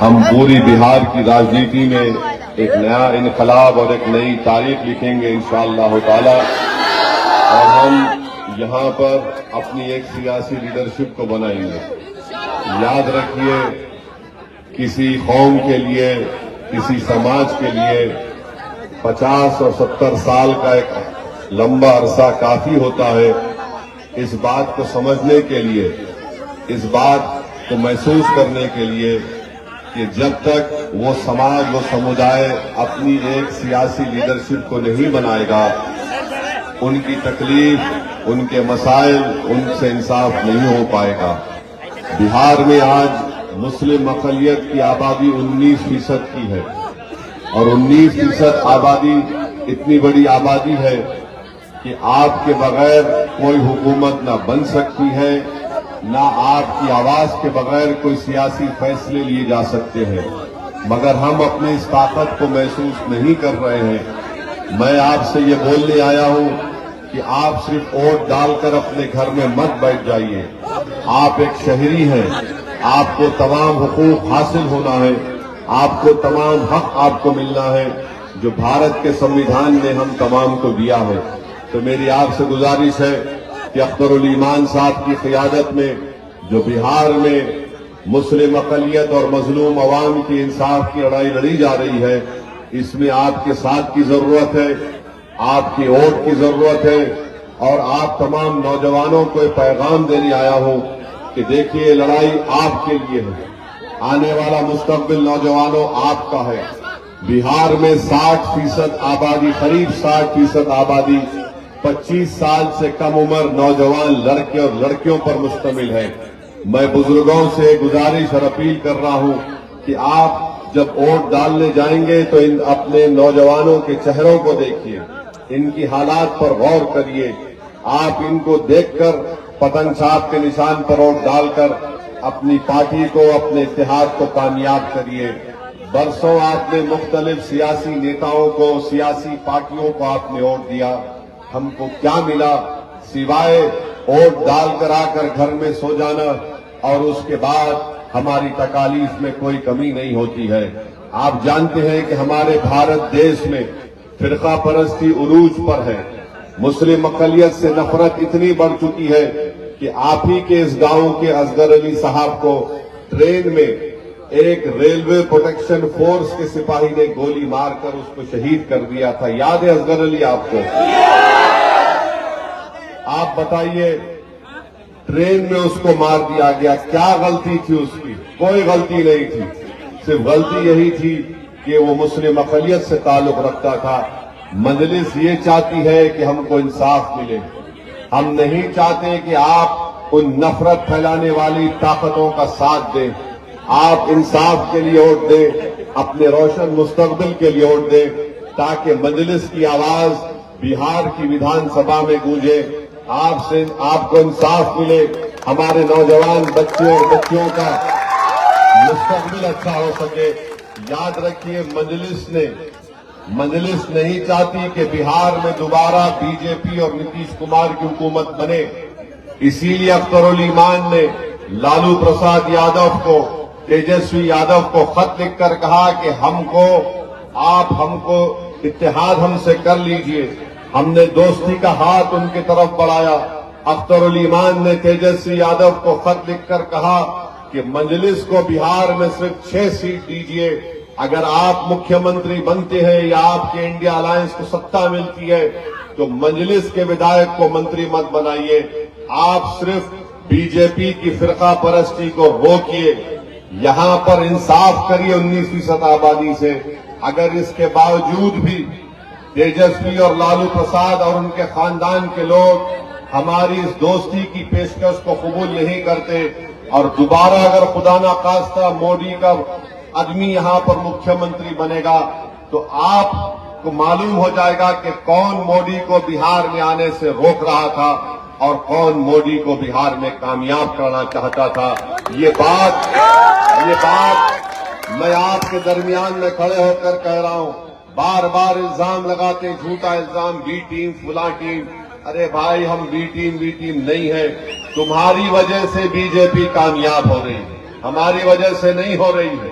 ہم پوری بہار کی راجنیتی میں ایک نیا انقلاب اور ایک نئی تاریخ لکھیں گے انشاءاللہ تعالی، اور ہم یہاں پر اپنی ایک سیاسی لیڈرشپ کو بنائیں گے۔ یاد رکھیے، کسی قوم کے لیے، کسی سماج کے لیے 50 اور 70 سال کا ایک لمبا عرصہ کافی ہوتا ہے اس بات کو سمجھنے کے لیے، اس بات کو محسوس کرنے کے لیے کہ جب تک وہ سماج، وہ سمودائے اپنی ایک سیاسی لیڈرشپ کو نہیں بنائے گا، ان کی تکلیف، ان کے مسائل، ان سے انصاف نہیں ہو پائے گا۔ بہار میں آج مسلم اقلیت کی آبادی 19% کی ہے، اور 19% آبادی اتنی بڑی آبادی ہے کہ آپ کے بغیر کوئی حکومت نہ بن سکتی ہے، نہ آپ کی آواز کے بغیر کوئی سیاسی فیصلے لیے جا سکتے ہیں، مگر ہم اپنے اس طاقت کو محسوس نہیں کر رہے ہیں۔ میں آپ سے یہ بولنے آیا ہوں کہ آپ صرف ووٹ ڈال کر اپنے گھر میں مت بیٹھ جائیے۔ آپ ایک شہری ہیں، آپ کو تمام حقوق حاصل ہونا ہے، آپ کو تمام حق آپ کو ملنا ہے جو بھارت کے سمویدھان نے ہم تمام کو دیا ہے۔ تو میری آپ سے گزارش ہے کہ اخترالایمان صاحب کی قیادت میں جو بہار میں مسلم اقلیت اور مظلوم عوام کی انصاف کی لڑائی لڑی جا رہی ہے، اس میں آپ کے ساتھ کی ضرورت ہے، آپ کی ووٹ کی ضرورت ہے، اور آپ تمام نوجوانوں کو ایک پیغام دینے آیا ہوں کہ دیکھیے، یہ لڑائی آپ کے لیے ہے، آنے والا مستقبل نوجوانوں آپ کا ہے۔ بہار میں 60% آبادی، قریب 60% آبادی 25 سال سے کم عمر نوجوان لڑکے اور لڑکیوں پر مشتمل ہے۔ میں بزرگوں سے گزارش اور اپیل کر رہا ہوں کہ آپ جب ووٹ ڈالنے جائیں گے تو اپنے نوجوانوں کے چہروں کو دیکھیے، ان کی حالات پر غور کریے، آپ ان کو دیکھ کر پتنگ چھاپ کے نشان پر ووٹ ڈال کر اپنی پارٹی کو، اپنے اتحاد کو کامیاب کریے۔ برسوں آپ نے مختلف سیاسی نیتاؤں کو، سیاسی پارٹیوں کو آپ نے ووٹ دیا، ہم کو کیا ملا سوائے ووٹ ڈال کر آ کر گھر میں سو جانا، اور اس کے بعد ہماری تکالیف میں کوئی کمی نہیں ہوتی ہے۔ آپ جانتے ہیں کہ ہمارے بھارت دیش میں فرقہ پرستی عروج پر ہے، مسلم اقلیت سے نفرت اتنی بڑھ چکی ہے کہ آپ ہی کے اس گاؤں کے اصغر علی صاحب کو ٹرین میں ایک ریلوے پروٹیکشن فورس کے سپاہی نے گولی مار کر اس کو شہید کر دیا تھا۔ یاد ہے اصغر علی آپ کو؟ آپ بتائیے، ٹرین میں اس کو مار دیا گیا، کیا غلطی تھی اس کی؟ کوئی غلطی نہیں تھی، صرف غلطی یہی تھی کہ وہ مسلم اقلیت سے تعلق رکھتا تھا۔ مجلس یہ چاہتی ہے کہ ہم کو انصاف ملے، ہم نہیں چاہتے کہ آپ ان نفرت پھیلانے والی طاقتوں کا ساتھ دیں۔ آپ انصاف کے لیے ووٹ دیں، اپنے روشن مستقبل کے لیے ووٹ دیں، تاکہ مجلس کی آواز بہار کی ویدھان سبھا میں گونجے، آپ کو انصاف ملے، ہمارے نوجوان بچے اور بچیوں کا مستقبل اچھا ہو سکے۔ یاد رکھیے، مجلس نہیں چاہتی کہ بہار میں دوبارہ بی جے پی اور نتیش کمار کی حکومت بنے، اسی لیے اخترالایمان نے لالو پرساد یادو کو، تیجسوی یادو کو خط لکھ کر کہا کہ آپ ہم کو اتحاد ہم سے کر لیجئے۔ ہم نے دوستی کا ہاتھ ان کی طرف بڑھایا۔ اخترالایمان نے تیجسوی یادو کو خط لکھ کر کہا کہ مجلس کو بہار میں صرف 6 سیٹ دیجئے، اگر آپ مکھیہ منتری بنتے ہیں یا آپ کے انڈیا الائنس کو ستہ ملتی ہے تو مجلس کے ودھائک کو منتری مت بنائیے۔ آپ صرف بی جے پی کی فرقہ پرستی کو روکیے، یہاں پر انصاف کریے 19% آبادی سے۔ اگر اس کے باوجود بھی تیجسوی اور لالو پرساد اور ان کے خاندان کے لوگ ہماری اس دوستی کی پیشکش کو قبول نہیں کرتے، اور دوبارہ اگر خدا نخواستہ مودی کا آدمی یہاں پر مکھیہ منتری بنے گا تو آپ کو معلوم ہو جائے گا کہ کون مودی کو بہار میں آنے سے روک رہا تھا اور کون مودی کو بہار میں کامیاب کرنا چاہتا تھا۔ یہ بات میں آپ کے درمیان میں کھڑے ہو کر کہہ رہا ہوں۔ بار بار الزام لگاتے، جھوٹا الزام، بی ٹیم، فلاں ٹیم۔ ارے بھائی، ہم بی ٹیم نہیں ہے، تمہاری وجہ سے بی جے پی کامیاب ہو رہی ہے، ہماری وجہ سے نہیں ہو رہی ہے۔